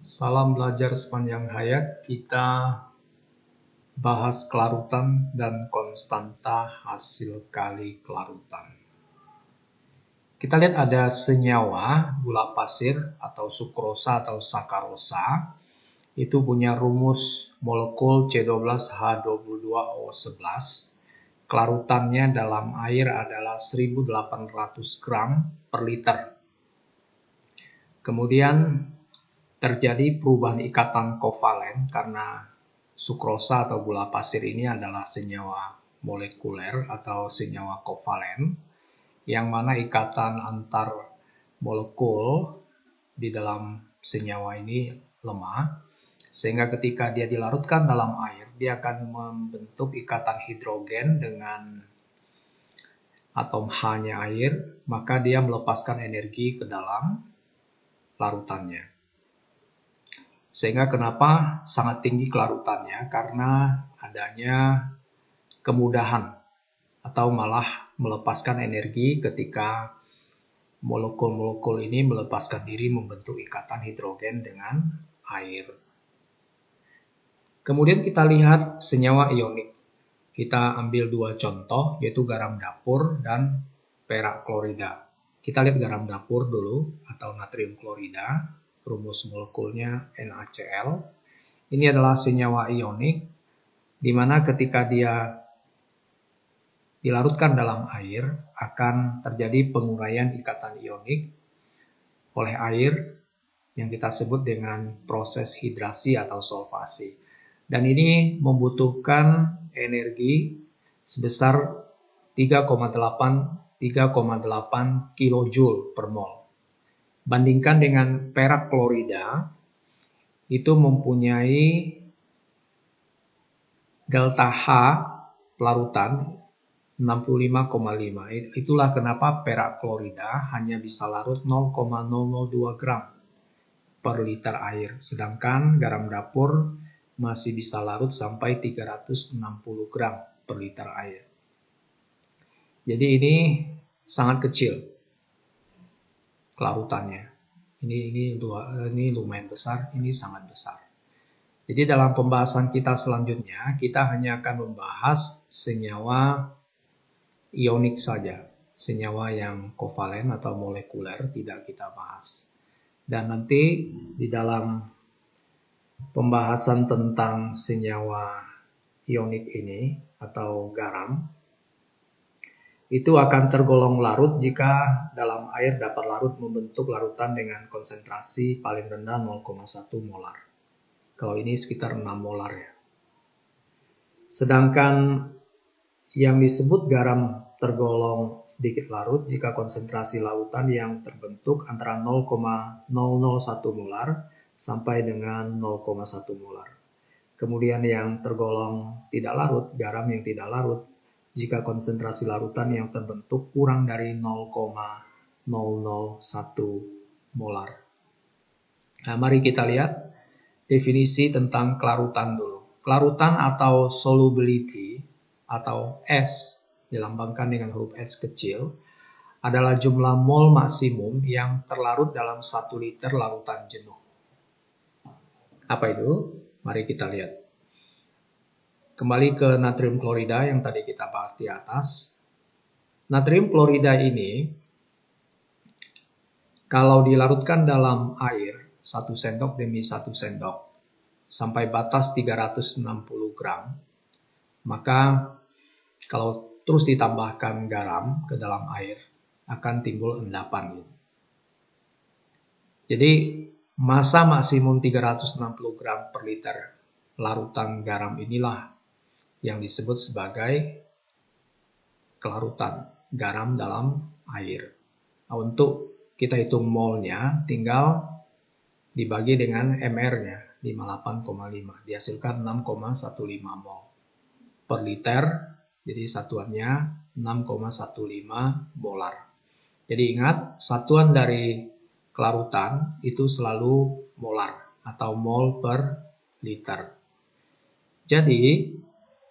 Salam belajar sepanjang hayat, kita bahas kelarutan dan konstanta hasil kali kelarutan. Kita lihat ada senyawa gula pasir atau sukrosa atau sakarosa. Itu punya rumus molekul C12H22O11. Kelarutannya dalam air adalah 1800 gram per liter. Kemudian terjadi perubahan ikatan kovalen karena sukrosa atau gula pasir ini adalah senyawa molekuler atau senyawa kovalen, yang mana ikatan antar molekul di dalam senyawa ini lemah, sehingga ketika dia dilarutkan dalam air, dia akan membentuk ikatan hidrogen dengan atom H-nya air, maka dia melepaskan energi ke dalam larutannya. Sehingga kenapa sangat tinggi kelarutannya? Karena adanya kemudahan atau malah melepaskan energi ketika molekul-molekul ini melepaskan diri membentuk ikatan hidrogen dengan air. Kemudian kita lihat senyawa ionik. Kita ambil dua contoh, yaitu garam dapur dan perak klorida. Kita lihat garam dapur dulu atau natrium klorida. Rumus molekulnya NaCl. Ini adalah senyawa ionik, di mana ketika dia dilarutkan dalam air, akan terjadi penguraian ikatan ionik oleh air yang kita sebut dengan proses hidrasi atau solvasi. Dan ini membutuhkan energi sebesar 3,8 kJ per mol. Bandingkan dengan perak klorida, itu mempunyai delta H larutan 65,5. Itulah kenapa perak klorida hanya bisa larut 0,002 gram per liter air. Sedangkan garam dapur masih bisa larut sampai 360 gram per liter air. Jadi ini sangat kecil kelarutannya. Ini lumayan besar, ini sangat besar. Jadi dalam pembahasan kita selanjutnya, kita hanya akan membahas senyawa ionik saja. Senyawa yang kovalen atau molekuler tidak kita bahas. Dan nanti di dalam pembahasan tentang senyawa ionik ini atau garam, itu akan tergolong larut jika dalam air dapat larut membentuk larutan dengan konsentrasi paling rendah 0,1 molar. Kalau ini sekitar 6 molar ya. Sedangkan yang disebut garam tergolong sedikit larut jika konsentrasi lautan yang terbentuk antara 0,001 molar sampai dengan 0,1 molar. Kemudian yang tergolong tidak larut, garam yang tidak larut, jika konsentrasi larutan yang terbentuk kurang dari 0,001 molar. Nah, mari kita lihat definisi tentang kelarutan dulu. Kelarutan atau solubility atau S, dilambangkan dengan huruf S kecil, adalah jumlah mol maksimum yang terlarut dalam 1 liter larutan jenuh. Apa itu? Mari kita lihat. Kembali ke natrium klorida yang tadi kita bahas di atas. Natrium klorida ini, kalau dilarutkan dalam air, 1 sendok demi 1 sendok, sampai batas 360 gram, maka kalau terus ditambahkan garam ke dalam air, akan timbul endapan. Jadi, massa maksimum 360 gram per liter larutan garam inilah yang disebut sebagai kelarutan garam dalam air. Nah, untuk kita hitung molnya, tinggal dibagi dengan MR-nya, 58,5. Dihasilkan 6,15 mol per liter, jadi satuannya 6,15 molar. Jadi ingat, satuan dari kelarutan itu selalu molar atau mol per liter. Jadi,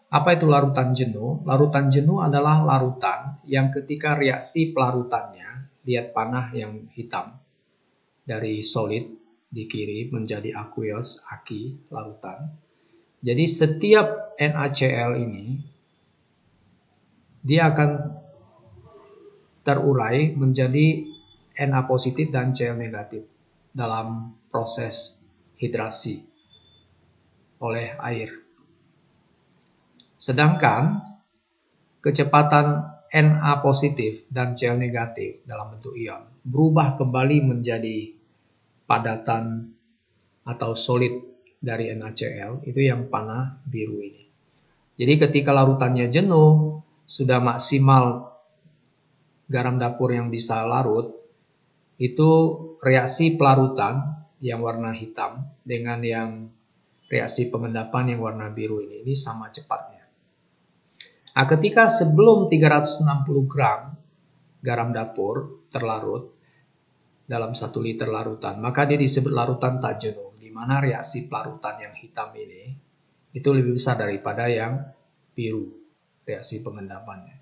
apa itu larutan jenuh? Larutan jenuh adalah larutan yang ketika reaksi pelarutannya, lihat panah yang hitam dari solid, di kiri menjadi aqueous, aki, larutan. Jadi setiap NaCl ini dia akan terurai menjadi Na positif dan Cl negatif dalam proses hidrasi oleh air. Sedangkan kecepatan Na positif dan Cl negatif dalam bentuk ion berubah kembali menjadi padatan atau solid dari NaCl, itu yang panah biru ini. Jadi ketika larutannya jenuh, sudah maksimal garam dapur yang bisa larut, itu reaksi pelarutan yang warna hitam dengan yang reaksi pengendapan yang warna biru ini sama cepatnya. Nah, ketika sebelum 360 gram garam dapur terlarut dalam 1 liter larutan, maka dia disebut larutan tak jenuh, di mana reaksi pelarutan yang hitam ini itu lebih besar daripada yang biru, reaksi pengendapannya.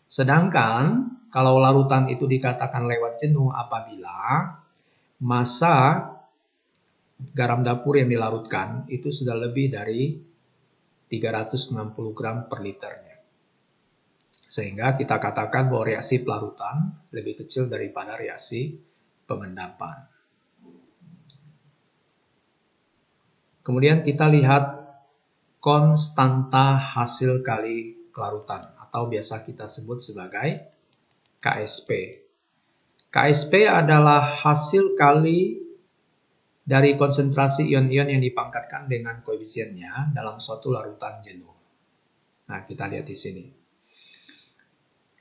Sedangkan kalau larutan itu dikatakan lewat jenuh apabila massa garam dapur yang dilarutkan itu sudah lebih dari 360 gram per liternya. Sehingga kita katakan bahwa reaksi pelarutan lebih kecil daripada reaksi pengendapan. Kemudian kita lihat konstanta hasil kali kelarutan atau biasa kita sebut sebagai KSP. KSP adalah hasil kali dari konsentrasi ion-ion yang dipangkatkan dengan koefisiennya dalam suatu larutan jenuh. Nah, kita lihat di sini.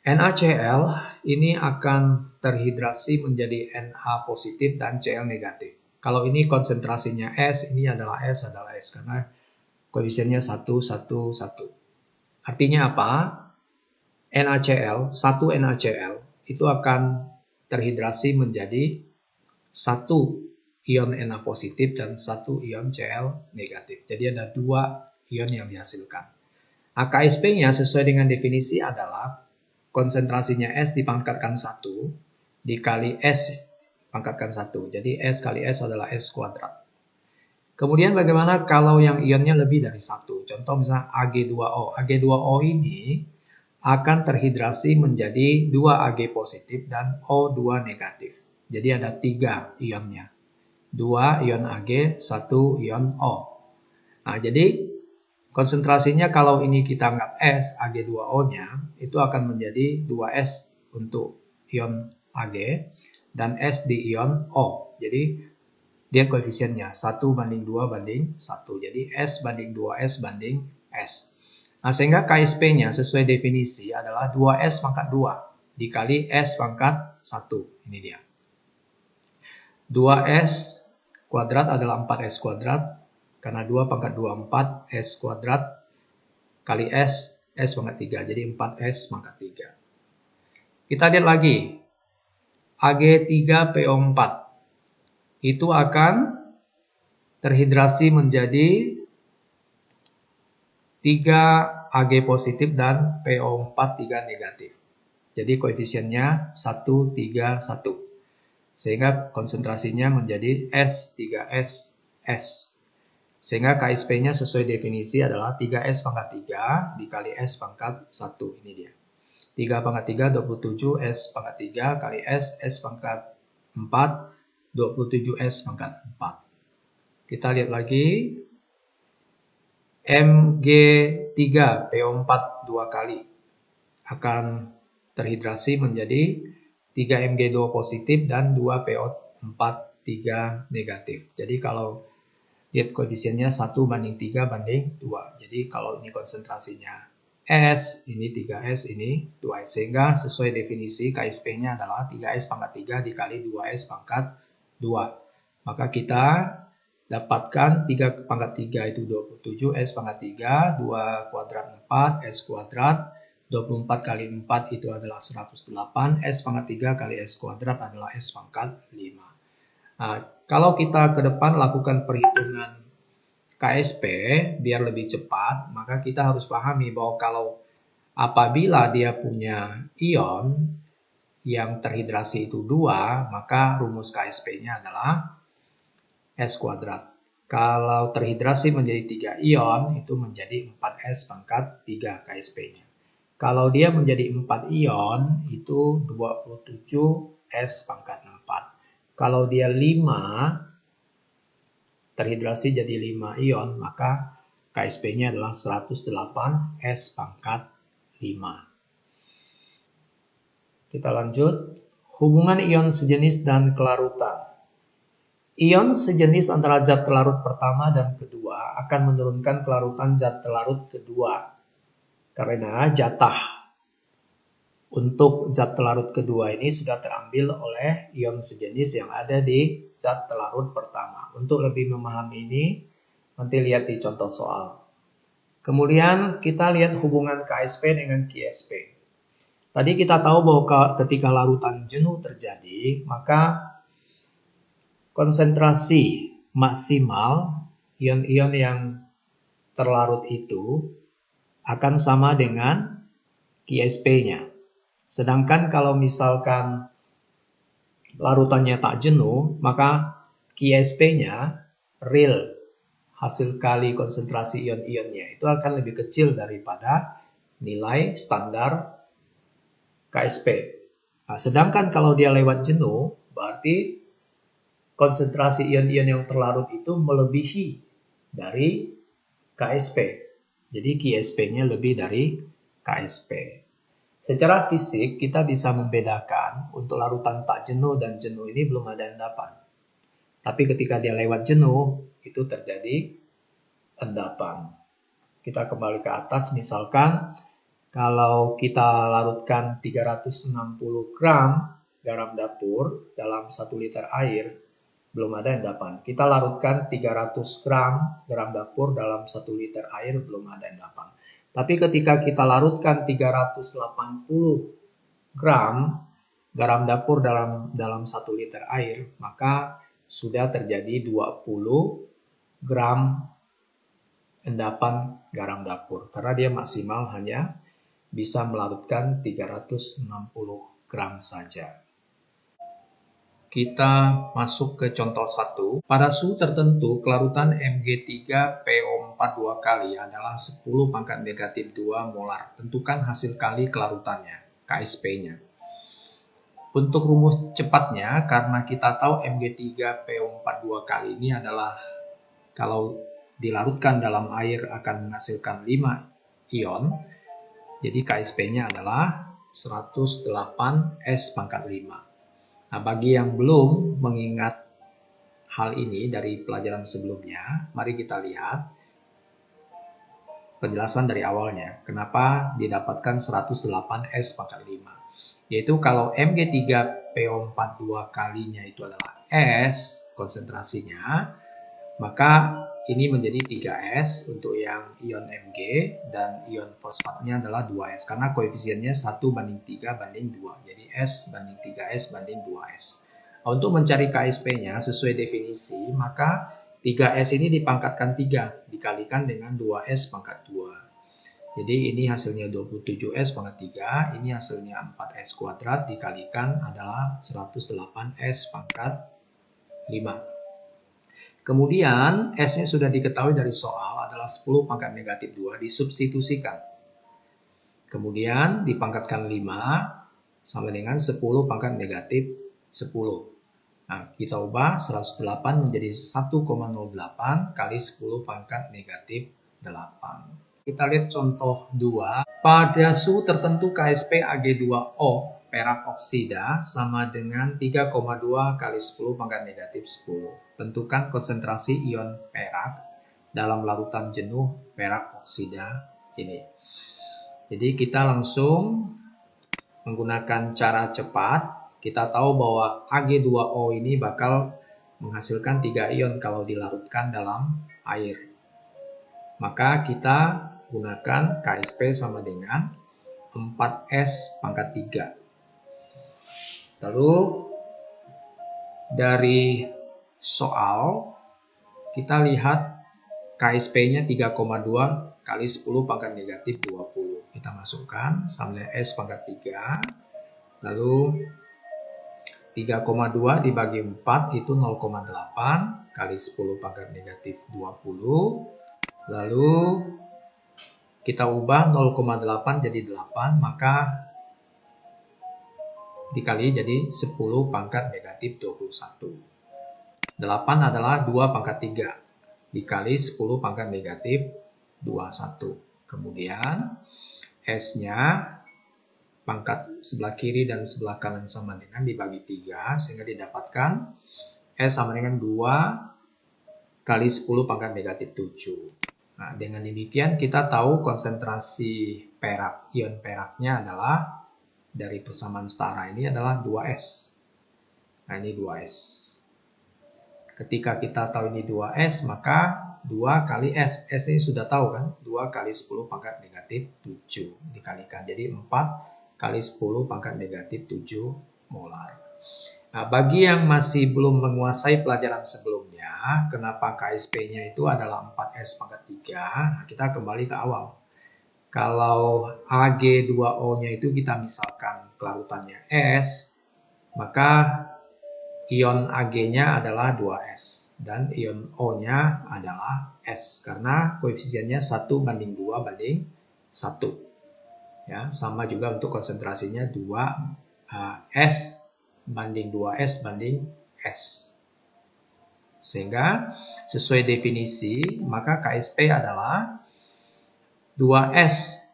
NaCl ini akan terhidrasi menjadi Na positif dan Cl negatif. Kalau ini konsentrasinya S, ini adalah S karena koefisiennya 1, 1, 1. Artinya apa? NaCl, 1 NaCl itu akan terhidrasi menjadi 1 ion Na positif dan 1 ion Cl negatif. Jadi ada 2 ion yang dihasilkan. KSP-nya sesuai dengan definisi adalah konsentrasinya S dipangkatkan 1 dikali S pangkatkan 1. Jadi S kali S adalah S kuadrat. Kemudian bagaimana kalau yang ionnya lebih dari 1? Contoh misalnya Ag2O. Ag2O ini akan terhidrasi menjadi 2 Ag positif dan O2 negatif. Jadi ada 3 ionnya. 2 ion Ag, 1 ion O. Nah, jadi konsentrasinya kalau ini kita anggap S, Ag2O-nya, itu akan menjadi 2S untuk ion Ag dan S di ion O. Jadi dia koefisiennya 1 banding 2 banding 1. Jadi S banding 2S banding S. Nah, sehingga KSP-nya sesuai definisi adalah 2S pangkat 2 dikali S pangkat 1. Ini dia. 2S kuadrat adalah 4S kuadrat. Karena 2 pangkat 2, 4 S kuadrat kali S, S pangkat 3. Jadi 4S pangkat 3. Kita lihat lagi. Ag3PO4. Itu akan terhidrasi menjadi 3 Ag positif dan PO4 3 negatif. Jadi koefisiennya 1, 3, 1. Sehingga konsentrasinya menjadi S, 3S, S. Sehingga KSP-nya sesuai definisi adalah 3S pangkat 3 dikali S pangkat 1. Ini dia. 3 pangkat 3, 27. S pangkat 3 kali S, S pangkat 4, 27S pangkat 4. Kita lihat lagi. Mg3PO4 2 kali akan terhidrasi menjadi 3 Mg2 positif dan 2 PO4 3 negatif. Jadi kalau lihat koefisiennya 1 banding 3 banding 2. Jadi kalau ini konsentrasinya S, ini 3S, ini 2S. Sehingga sesuai definisi KSP-nya adalah 3S pangkat 3 dikali 2S pangkat 2. Maka kita dapatkan 3 pangkat 3 itu 27, S pangkat 3, 2 kuadrat 4, S kuadrat. 24 kali 4 itu adalah 108, S pangkat 3 kali S kuadrat adalah S pangkat 5. Nah, kalau kita ke depan lakukan perhitungan KSP biar lebih cepat, maka kita harus pahami bahwa kalau apabila dia punya ion yang terhidrasi itu 2, maka rumus KSP-nya adalah S kuadrat. Kalau terhidrasi menjadi 3 ion, itu menjadi 4S pangkat 3 KSP-nya. Kalau dia menjadi 4 ion, itu 27S pangkat 4. Kalau dia 5, terhidrasi jadi 5 ion, maka KSP-nya adalah 108S pangkat 5. Kita lanjut. Hubungan ion sejenis dan kelarutan. Ion sejenis antara zat telarut pertama dan kedua akan menurunkan kelarutan zat telarut kedua. Karena jatah untuk zat telarut kedua ini sudah terambil oleh ion sejenis yang ada di zat telarut pertama. Untuk lebih memahami ini, nanti lihat di contoh soal. Kemudian kita lihat hubungan KSP dengan QSP. Tadi kita tahu bahwa ketika larutan jenuh terjadi, maka konsentrasi maksimal ion-ion yang terlarut itu akan sama dengan QSP-nya. Sedangkan kalau misalkan larutannya tak jenuh, maka QSP-nya, real hasil kali konsentrasi ion-ionnya, itu akan lebih kecil daripada nilai standar KSP. Nah, sedangkan kalau dia lewat jenuh, berarti konsentrasi ion-ion yang terlarut itu melebihi dari KSP. Jadi QSP-nya lebih dari KSP. Secara fisik kita bisa membedakan untuk larutan tak jenuh dan jenuh ini belum ada endapan. Tapi ketika dia lewat jenuh, itu terjadi endapan. Kita kembali ke atas, misalkan kalau kita larutkan 360 gram garam dapur dalam 1 liter air, belum ada endapan. Kita larutkan 300 gram garam dapur dalam 1 liter air, belum ada endapan. Tapi ketika kita larutkan 380 gram garam dapur dalam 1 liter air, maka sudah terjadi 20 gram endapan garam dapur. Karena dia maksimal hanya bisa melarutkan 360 gram saja. Kita masuk ke contoh 1. Pada suhu tertentu, kelarutan Mg3PO4 2 kali adalah 10 pangkat negatif 2 molar. Tentukan hasil kali kelarutannya, KSP-nya. Untuk rumus cepatnya, karena kita tahu Mg3PO4 2 kali ini adalah, kalau dilarutkan dalam air akan menghasilkan 5 ion, jadi KSP-nya adalah 108S pangkat 5. Nah, bagi yang belum mengingat hal ini dari pelajaran sebelumnya, mari kita lihat penjelasan dari awalnya. Kenapa didapatkan 108S pangkat 5? Yaitu kalau Mg3PO4 2 kalinya itu adalah S konsentrasinya, maka ini menjadi 3S untuk yang ion Mg, dan ion fosfatnya adalah 2S karena koefisiennya 1:3 banding 2. Jadi S banding 3S banding 2S. Untuk mencari KSP-nya sesuai definisi, maka 3S ini dipangkatkan 3 dikalikan dengan 2S pangkat 2. Jadi ini hasilnya 27S pangkat 3, ini hasilnya 4S kuadrat dikalikan adalah 108S pangkat 5. Kemudian S-nya sudah diketahui dari soal adalah 10 pangkat negatif 2 disubstitusikan. Kemudian dipangkatkan 5 sama dengan 10 pangkat negatif 10. Nah, kita ubah 108 menjadi 1,08 kali 10 pangkat negatif 8. Kita lihat contoh 2. Pada suhu tertentu KSP Ag2O perak oksida sama dengan 3,2 kali 10 pangkat negatif 10. Tentukan konsentrasi ion perak dalam larutan jenuh perak oksida ini. Jadi kita langsung menggunakan cara cepat. Kita tahu bahwa Ag2O ini bakal menghasilkan 3 ion kalau dilarutkan dalam air. Maka kita gunakan KSP sama dengan 4S pangkat 3. Lalu dari soal kita lihat KSP-nya 3,2 kali 10 pangkat negatif 20. Kita masukkan sama S pangkat 3. Lalu 3,2 dibagi 4 itu 0,8 kali 10 pangkat negatif 20. Lalu kita ubah 0,8 jadi 8, maka dikali jadi 10 pangkat negatif 21. 8 adalah 2 pangkat 3 dikali 10 pangkat negatif 21. Kemudian S-nya pangkat sebelah kiri dan sebelah kanan sama dengan dibagi 3, sehingga didapatkan S sama dengan 2 kali 10 pangkat negatif 7. Nah, dengan demikian kita tahu konsentrasi perak, ion peraknya adalah dari persamaan setara ini adalah 2S. Nah, ini 2S. Ketika kita tahu ini 2S, maka 2 kali S. S ini sudah tahu kan? 2 kali 10 pangkat negatif 7 dikalikan. Jadi 4 kali 10 pangkat negatif 7 molar. Nah, bagi yang masih belum menguasai pelajaran sebelumnya, kenapa KSP-nya itu adalah 4S pangkat 3, kita kembali ke awal. Kalau Ag2O-nya itu kita misalkan kelarutannya S, maka ion Ag-nya adalah 2S dan ion O-nya adalah S karena koefisiennya 1 banding 2 banding 1. Ya, sama juga untuk konsentrasinya 2S banding 2S banding S. Sehingga sesuai definisi, maka KSP adalah 2S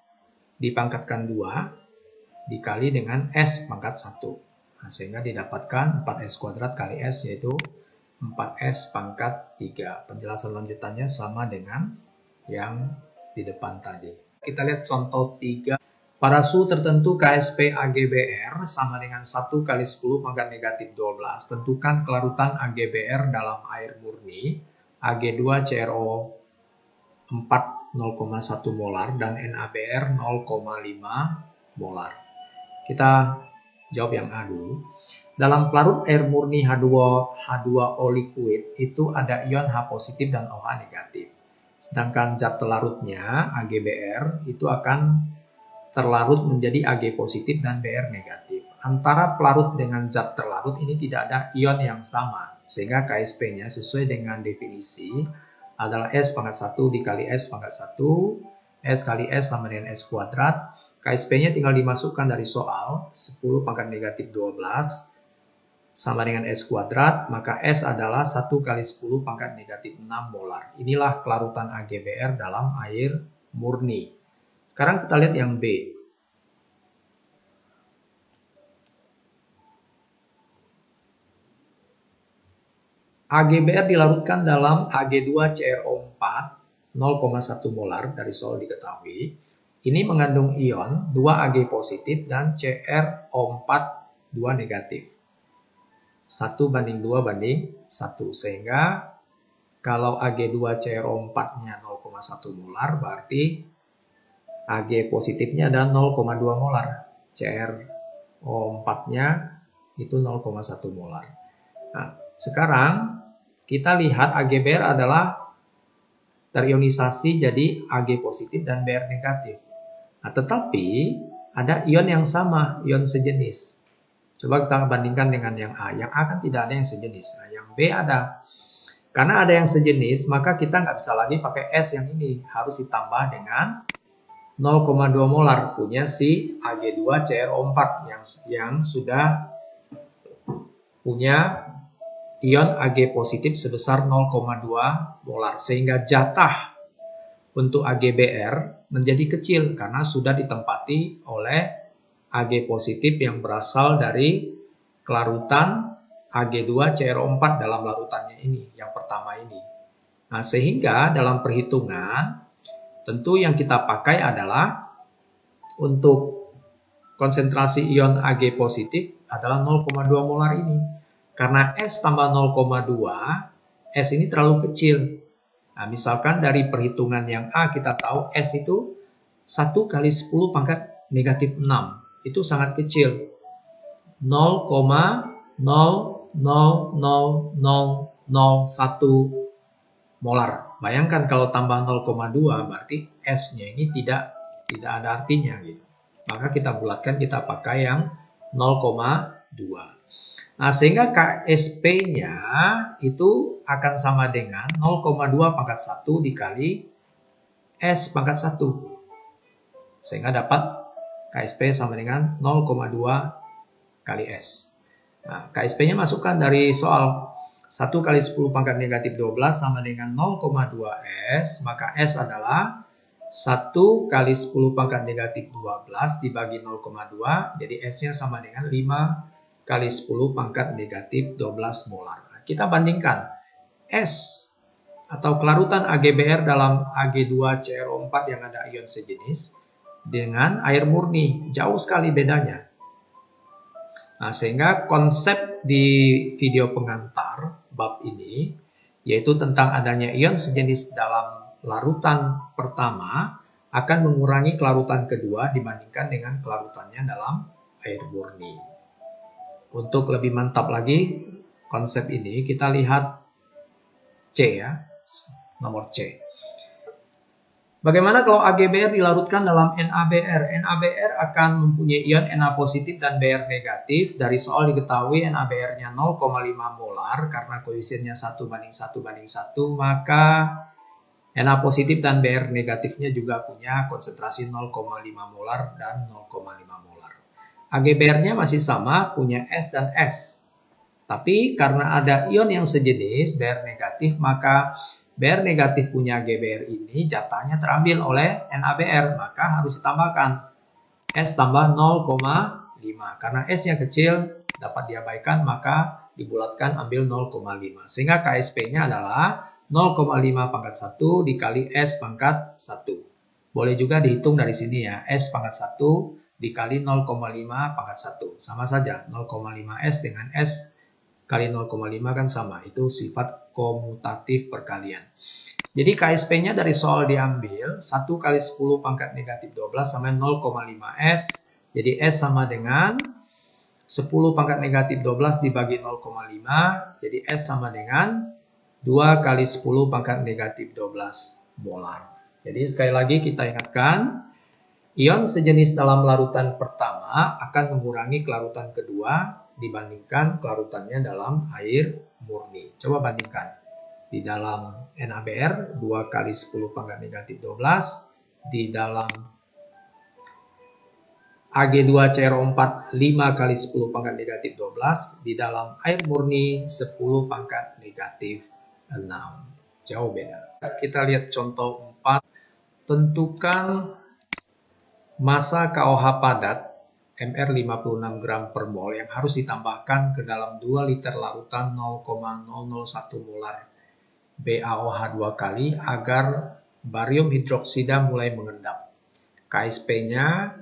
dipangkatkan 2 dikali dengan S pangkat 1. Nah, sehingga didapatkan 4S kuadrat kali S, yaitu 4S pangkat 3. Penjelasan lanjutannya sama dengan yang di depan tadi. Kita lihat contoh 3. Pada suhu tertentu KSP AgBr sama dengan 1 kali 10 pangkat negatif 12. Tentukan kelarutan AgBr dalam air murni Ag2CrO 4 0,1 molar dan NaBr 0,5 molar. Kita jawab yang A dulu. Dalam pelarut air murni H2O liquid itu ada ion H positif dan OH negatif. Sedangkan zat telarutnya AgBr itu akan terlarut menjadi Ag positif dan Br negatif. Antara pelarut dengan zat terlarut ini tidak ada ion yang sama, sehingga KSP-nya sesuai dengan definisi adalah S pangkat 1 dikali S pangkat 1, S kali S sama dengan S kuadrat. KSP-nya tinggal dimasukkan dari soal, 10 pangkat negatif 12 sama dengan S kuadrat, maka S adalah 1 kali 10 pangkat negatif 6 molar. Inilah kelarutan AgBr dalam air murni. Sekarang kita lihat yang B. AgBr dilarutkan dalam Ag2CrO4 0,1 molar dari soal diketahui. Ini mengandung ion 2 Ag positif dan CrO4 2 negatif. 1 banding 2 banding 1. Sehingga kalau Ag2CrO4-nya 0,1 molar berarti Ag positifnya ada 0,2 molar. CrO4-nya itu 0,1 molar. Nah, sekarang kita lihat AgBr adalah terionisasi jadi Ag positif dan Br negatif. Nah, tetapi ada ion yang sama, ion sejenis. Coba kita bandingkan dengan yang A. Yang A kan tidak ada yang sejenis. Nah, yang B ada. Karena ada yang sejenis, maka kita nggak bisa lagi pakai S yang ini. Harus ditambah dengan 0,2 molar punya si Ag2CrO4 yang sudah punya ion Ag positif sebesar 0,2 molar. Sehingga jatah untuk AgBr menjadi kecil karena sudah ditempati oleh Ag positif yang berasal dari kelarutan Ag2CrO4 dalam larutannya ini, yang pertama ini. Nah, sehingga dalam perhitungan tentu yang kita pakai adalah untuk konsentrasi ion Ag positif adalah 0,2 molar ini. Karena S tambah 0,2, S ini terlalu kecil. Nah, misalkan dari perhitungan yang A kita tahu S itu 1 kali 10 pangkat negatif 6. Itu sangat kecil. 0,00001 molar. Bayangkan kalau tambah 0,2 berarti S-nya ini tidak ada artinya gitu. Maka kita bulatkan, kita pakai yang 0,2. Nah, sehingga KSP-nya itu akan sama dengan 0,2 pangkat 1 dikali S pangkat 1. Sehingga dapat KSP sama dengan 0,2 kali S. Nah, KSP-nya masukkan dari soal 1 kali 10 pangkat negatif 12 sama dengan 0,2 S, maka S adalah 1 kali 10 pangkat negatif 12 dibagi 0,2, jadi S-nya sama dengan 5 kali 10 pangkat negatif 12 molar. Nah, kita bandingkan S atau kelarutan AgBr dalam Ag2CrO4 yang ada ion sejenis dengan air murni. Jauh sekali bedanya. Nah, sehingga konsep di video pengantar bab ini yaitu tentang adanya ion sejenis dalam larutan pertama akan mengurangi kelarutan kedua dibandingkan dengan kelarutannya dalam air murni. Untuk lebih mantap lagi konsep ini, kita lihat C ya, nomor C. Bagaimana kalau AgBr dilarutkan dalam NaBr? NaBr akan mempunyai ion Na positif dan Br negatif. Dari soal diketahui NaBr-nya 0,5 molar karena koefisiennya 1:1:1, maka Na positif dan Br negatifnya juga punya konsentrasi 0,5 molar dan 0,5 molar. AgBr-nya masih sama, punya S dan S. Tapi karena ada ion yang sejenis, Br negatif, maka Br negatif punya AgBr ini jatahnya terambil oleh NaBr, maka harus ditambahkan S tambah 0,5. Karena S-nya kecil, dapat diabaikan, maka dibulatkan ambil 0,5. Sehingga KSP-nya adalah 0,5 pangkat 1 dikali S pangkat 1. Boleh juga dihitung dari sini ya, S pangkat 1 dikali 0,5 pangkat 1. Sama saja, 0,5S dengan S kali 0,5 kan sama. Itu sifat komutatif perkalian. Jadi KSP-nya dari soal diambil 1 kali 10 pangkat negatif 12 sama 0,5S. Jadi S sama dengan 10 pangkat negatif 12 dibagi 0,5. Jadi S sama dengan 2 kali 10 pangkat negatif 12 molar. Jadi sekali lagi kita ingatkan, ion sejenis dalam larutan pertama akan mengurangi kelarutan kedua dibandingkan kelarutannya dalam air murni. Coba bandingkan. Di dalam NaBr 2 kali 10 pangkat negatif 12. Di dalam Ag2CrO4 5 kali 10 pangkat negatif 12. Di dalam air murni 10 pangkat negatif 6. Jauh beda. Kita lihat contoh 4. Tentukan massa KOH padat Mr 56 gram per mol yang harus ditambahkan ke dalam 2 liter larutan 0,001 molar BaOH 2 kali agar barium hidroksida mulai mengendap. KSP-nya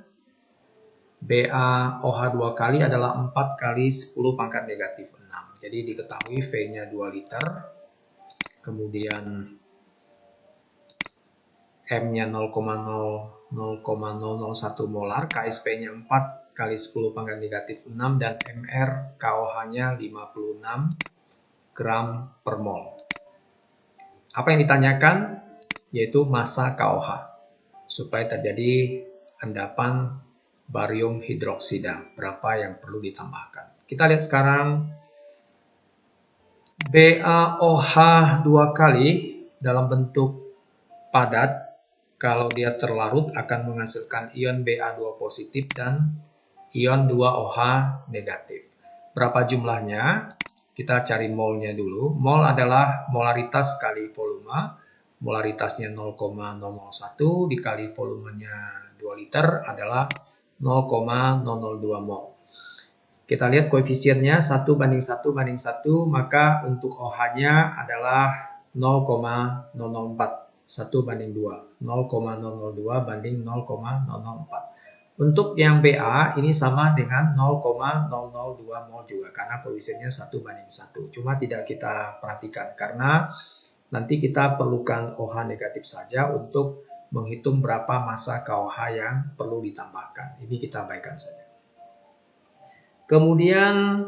BaOH 2 kali adalah 4 kali 10 pangkat negatif 6. Jadi diketahui V-nya 2 liter, kemudian M-nya 0,001 molar, KSP-nya 4 kali 10 pangkat negatif 6, dan MR KOH-nya 56 gram per mol. Apa yang ditanyakan? Yaitu massa KOH, supaya terjadi endapan barium hidroksida. Berapa yang perlu ditambahkan? Kita lihat sekarang BaOH 2 kali dalam bentuk padat. Kalau dia terlarut akan menghasilkan ion Ba2 positif dan ion 2OH negatif. Berapa jumlahnya? Kita cari molnya dulu. Mol adalah molaritas kali volume. Molaritasnya 0,001 dikali volumenya 2 liter adalah 0,002 mol. Kita lihat koefisiennya 1:1:1, maka untuk OH-nya adalah 0,004. 1:2, 0,002 banding 0,004. Untuk yang Ba ini sama dengan 0,002 mol juga karena koefisiennya 1:1. Cuma tidak kita perhatikan karena nanti kita perlukan OH negatif saja untuk menghitung berapa massa KOH yang perlu ditambahkan. Ini kita abaikan saja. Kemudian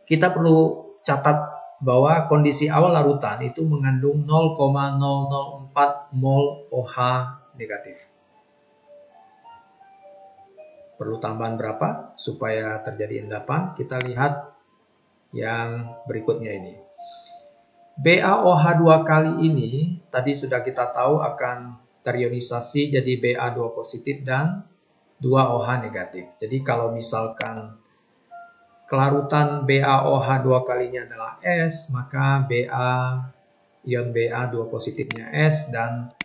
kita perlu catat bahwa kondisi awal larutan itu mengandung 0,004 mol OH negatif. Perlu tambahan berapa supaya terjadi endapan? Kita lihat yang berikutnya ini. BaOH 2 kali ini tadi sudah kita tahu akan terionisasi jadi Ba2 positif dan 2OH negatif. Jadi kalau misalkan kelarutan BaOH 2 kalinya adalah S, maka ion Ba2 positifnya S dan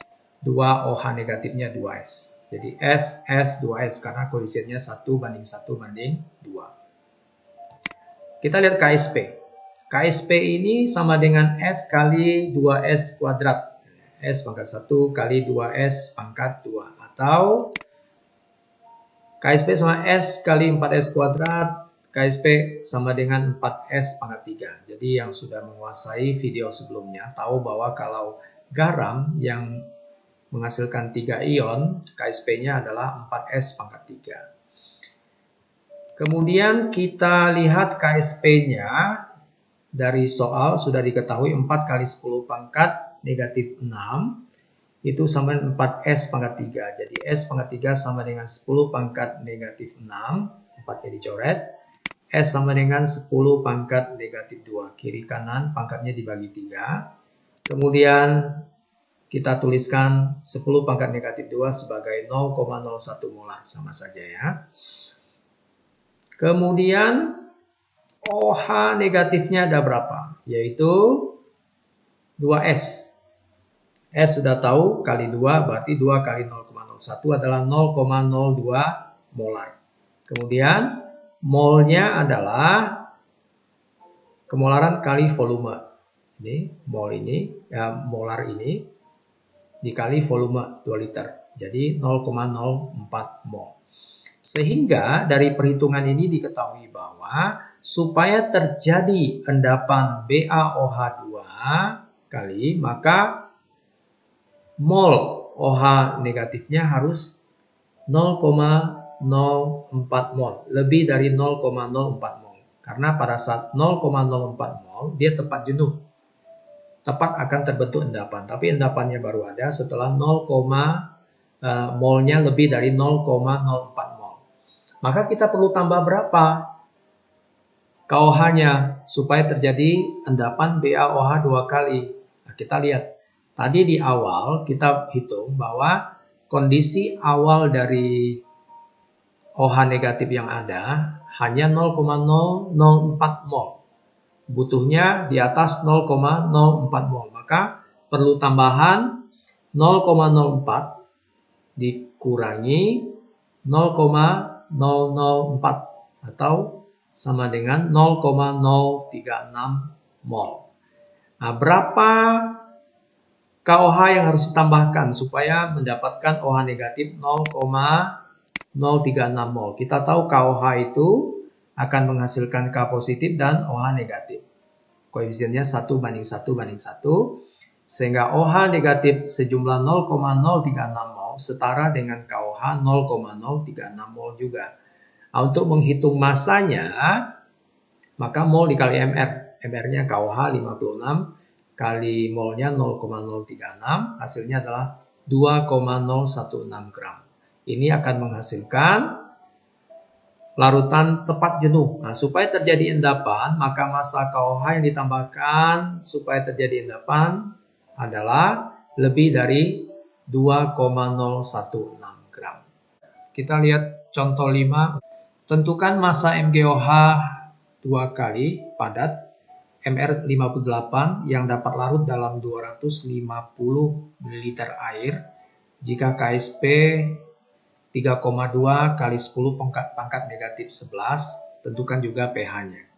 2OH negatifnya 2S. Jadi S, 2S karena koefisiennya 1:1:2. Kita lihat KSP. KSP ini sama dengan S kali 2S kuadrat. S pangkat 1 kali 2S pangkat 2. Atau KSP sama S kali 4S kuadrat. KSP sama dengan 4S pangkat 3. Jadi yang sudah menguasai video sebelumnya tahu bahwa kalau garam yang menghasilkan 3 ion, KSP-nya adalah 4S pangkat 3. Kemudian kita lihat KSP-nya. Dari soal sudah diketahui 4 kali 10 pangkat negatif 6 itu sama dengan 4S pangkat 3. Jadi S pangkat 3 sama dengan 10 pangkat negatif 6. 4-nya dicoret. S sama dengan 10 pangkat negatif 2. Kiri kanan pangkatnya dibagi 3. Kemudian kita tuliskan 10 pangkat negatif 2 sebagai 0,01 molar. Sama saja ya. Kemudian OH negatifnya ada berapa? Yaitu 2S. S sudah tahu kali 2 berarti 2 kali 0,01 adalah 0,02 molar. Kemudian molnya adalah kemolaran kali volume. Ini mol ini, ya molar ini dikali volume 2 liter. Jadi 0,04 mol. Sehingga dari perhitungan ini diketahui bahwa supaya terjadi endapan BaOH 2 kali, maka mol OH negatifnya harus 0,04 mol, lebih dari 0,04 mol. Karena pada saat 0,04 mol, dia tepat jenuh. Tepat akan terbentuk endapan, tapi endapannya baru ada setelah molnya lebih dari 0,04 mol. Maka kita perlu tambah berapa KOH-nya supaya terjadi endapan BaOH 2 kali. Nah, kita lihat. Tadi di awal kita hitung bahwa kondisi awal dari OH negatif yang ada hanya 0,004 mol. Butuhnya di atas 0,04 mol. Maka perlu tambahan 0,04 dikurangi 0,004 atau sama dengan 0,036 mol. Nah, berapa KOH yang harus ditambahkan supaya mendapatkan OH negatif 0,036 mol? Kita tahu KOH itu akan menghasilkan K positif dan OH negatif. Koefisiennya 1:1:1. Sehingga OH negatif sejumlah 0,036 mol setara dengan KOH 0,036 mol juga. Nah, untuk menghitung masanya, maka mol dikali MR. MR-nya KOH 56 kali molnya 0,036, hasilnya adalah 2,016 gram. Ini akan menghasilkan larutan tepat jenuh. Nah, supaya terjadi endapan, maka massa KOH yang ditambahkan supaya terjadi endapan adalah lebih dari 2,016 gram. Kita lihat contoh 5. Tentukan massa MgOH 2 kali padat MR58 yang dapat larut dalam 250 ml air jika KSP 3,2 kali 10 pangkat negatif 11. Tentukan juga pH-nya.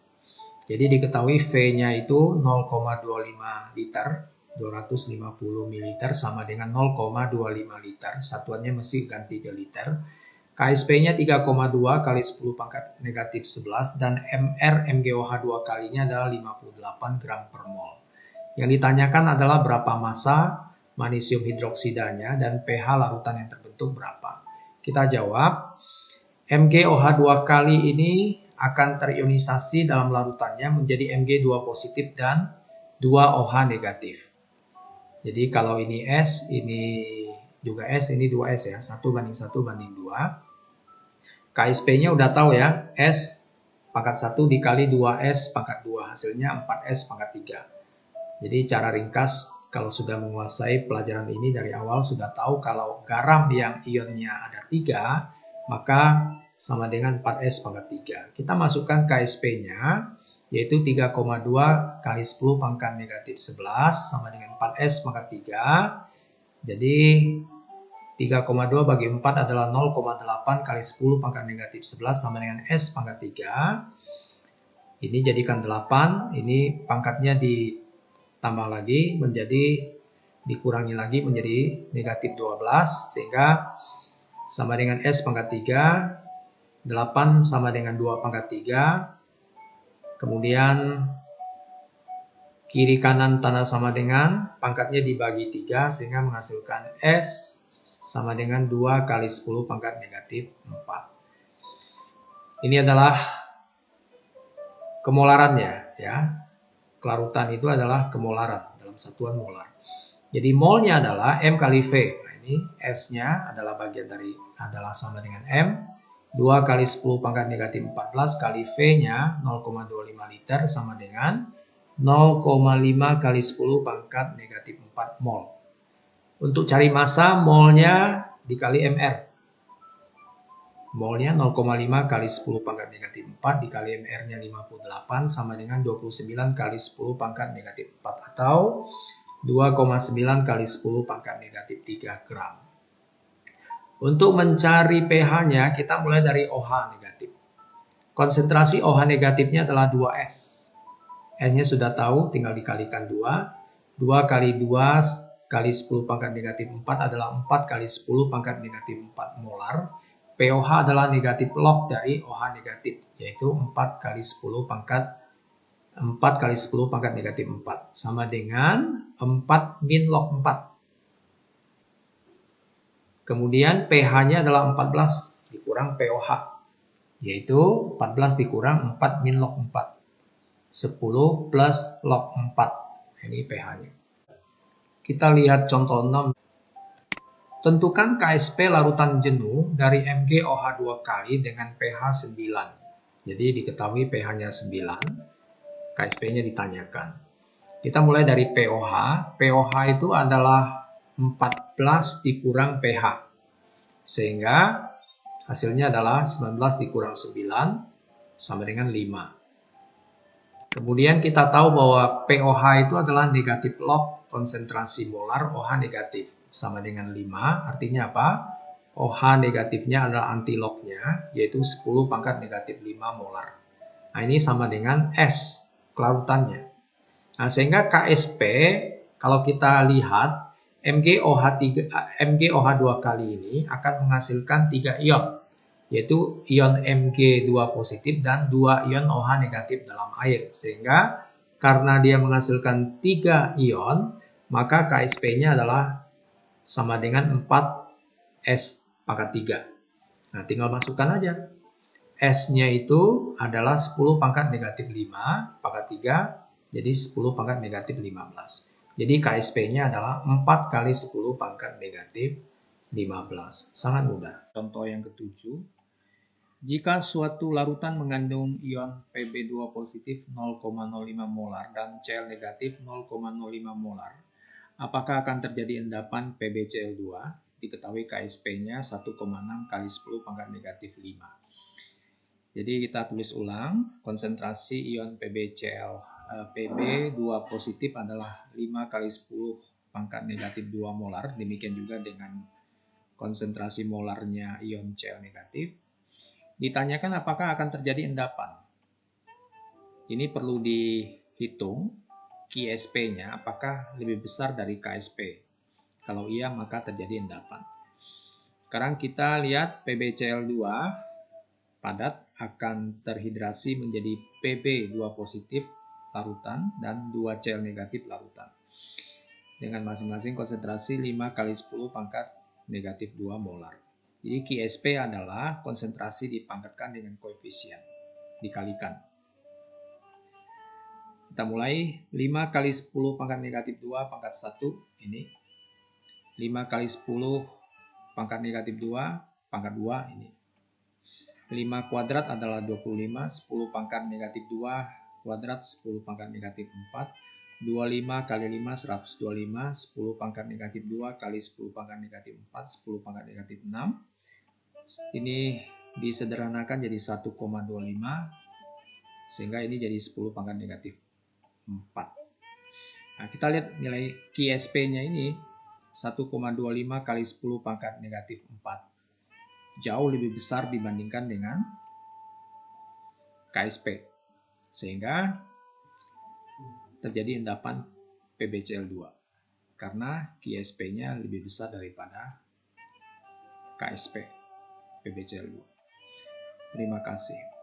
Jadi diketahui V-nya itu 0,25 liter, 250 ml sama dengan 0,25 liter. Satuannya mesti ganti ke liter. KSP-nya 3,2 kali 10 pangkat negatif 11 dan MgOH 2 kalinya adalah 58 gram per mol. Yang ditanyakan adalah berapa massa magnesium hidroksidanya dan pH larutan yang terbentuk berapa. Kita jawab, MgOH 2 kali ini akan terionisasi dalam larutannya menjadi Mg2 positif dan 2OH negatif. Jadi kalau ini S, ini juga S, ini 2S ya, 1:1:2. KSP-nya udah tahu ya, S pangkat 1 dikali 2S pangkat 2, hasilnya 4S pangkat 3. Jadi cara ringkas, kalau sudah menguasai pelajaran ini dari awal sudah tahu kalau garam yang ionnya ada 3, maka sama dengan 4S pangkat 3. Kita masukkan KSP-nya, yaitu 3,2 kali 10 pangkat negatif 11 sama dengan 4S pangkat 3. Jadi 3,2 bagi 4 adalah 0,8 kali 10 pangkat negatif 11 sama dengan S pangkat 3. Ini jadikan 8, ini pangkatnya ditambah lagi menjadi, dikurangi lagi menjadi negatif 12, sehingga sama dengan S pangkat 3, 8 sama dengan 2 pangkat 3, kemudian kiri kanan tanda sama dengan, pangkatnya dibagi 3 sehingga menghasilkan S sama dengan 2 kali 10 pangkat negatif 4. Ini adalah kemolarannya ya. Kelarutan itu adalah kemolaran dalam satuan molar. Jadi molnya adalah M kali V. Nah, ini S-nya adalah bagian dari, adalah sama dengan M. 2 kali 10 pangkat negatif 14 kali V-nya 0,25 liter sama dengan 0,5 kali 10 pangkat negatif 4 mol. Untuk cari massa, molnya dikali MR. Molnya 0,5 kali 10 pangkat negatif 4 dikali MR-nya 58 sama dengan 29 kali 10 pangkat negatif 4 atau 2,9 kali 10 pangkat negatif 3 gram. Untuk mencari pH-nya, kita mulai dari OH negatif. Konsentrasi OH negatifnya adalah 2S. S-nya sudah tahu, tinggal dikalikan 2. 2 kali 2 kali 10 pangkat negatif 4 adalah 4 kali 10 pangkat negatif 4 molar. pOH adalah negatif log dari OH negatif, yaitu 4 kali 10 pangkat 4 kali 10 pangkat negatif 4. Sama dengan 4 min log 4. Kemudian pH-nya adalah 14 dikurang pOH, yaitu 14 dikurang 4 min log 4. 10 plus log 4. Ini pH-nya. Kita lihat contoh 6. Tentukan KSP larutan jenuh dari MgOH 2 kali dengan pH 9. Jadi diketahui pH-nya 9. KSP-nya ditanyakan. Kita mulai dari pOH. pOH itu adalah 14 dikurang pH. Sehingga hasilnya adalah 19 dikurang 9 sama dengan 5. Kemudian kita tahu bahwa pOH itu adalah negatif log konsentrasi molar OH negatif sama dengan 5. Artinya apa? OH negatifnya adalah antilognya, yaitu 10 pangkat negatif 5 molar. Nah, ini sama dengan S, kelarutannya. Nah, sehingga KSP, kalau kita lihat, MgOH 2 kali ini akan menghasilkan 3 ion, yaitu ion Mg2 positif dan 2 ion OH negatif dalam air. Sehingga karena dia menghasilkan 3 ion, maka KSP-nya adalah sama dengan 4S pangkat 3. Nah, tinggal masukkan aja. S-nya itu adalah 10 pangkat negatif 5 pangkat 3, jadi 10 pangkat negatif 15. Jadi KSP-nya adalah 4 kali 10 pangkat negatif 15. Sangat mudah. Contoh yang ketujuh. Jika suatu larutan mengandung ion Pb2 positif 0,05 molar dan Cl negatif 0,05 molar, apakah akan terjadi endapan PbCl2? Diketahui KSP-nya 1,6 kali 10 pangkat negatif 5. Jadi kita tulis ulang, konsentrasi ion Pb2 positif adalah 5 kali 10 pangkat negatif 2 molar. Demikian juga dengan konsentrasi molarnya ion Cl negatif. Ditanyakan apakah akan terjadi endapan. Ini perlu dihitung KSP-nya apakah lebih besar dari KSP. Kalau iya maka terjadi endapan. Sekarang kita lihat PbCl2 padat akan terhidrasi menjadi Pb2 positif larutan dan 2Cl negatif larutan. Dengan masing-masing konsentrasi 5 kali 10 pangkat negatif 2 molar. Jadi KSP adalah konsentrasi dipangkatkan dengan koefisien, dikalikan. Kita mulai 5 kali 10 pangkat negatif 2 pangkat 1, ini. 5 kali 10 pangkat negatif 2 pangkat 2, ini. 5 kuadrat adalah 25, 10 pangkat negatif 2 kuadrat, 10 pangkat negatif 4. 25 kali 5, 125, 10 pangkat negatif 2 kali 10 pangkat negatif 4, 10 pangkat negatif 6. Ini disederhanakan jadi 1,25, sehingga ini jadi 10 pangkat negatif 4. Nah, kita lihat nilai QSP-nya ini 1,25 kali 10 pangkat negatif 4. Jauh lebih besar dibandingkan dengan KSP. Sehingga terjadi endapan PbCl2. Karena QSP-nya lebih besar daripada KSP PbCl2. Terima kasih.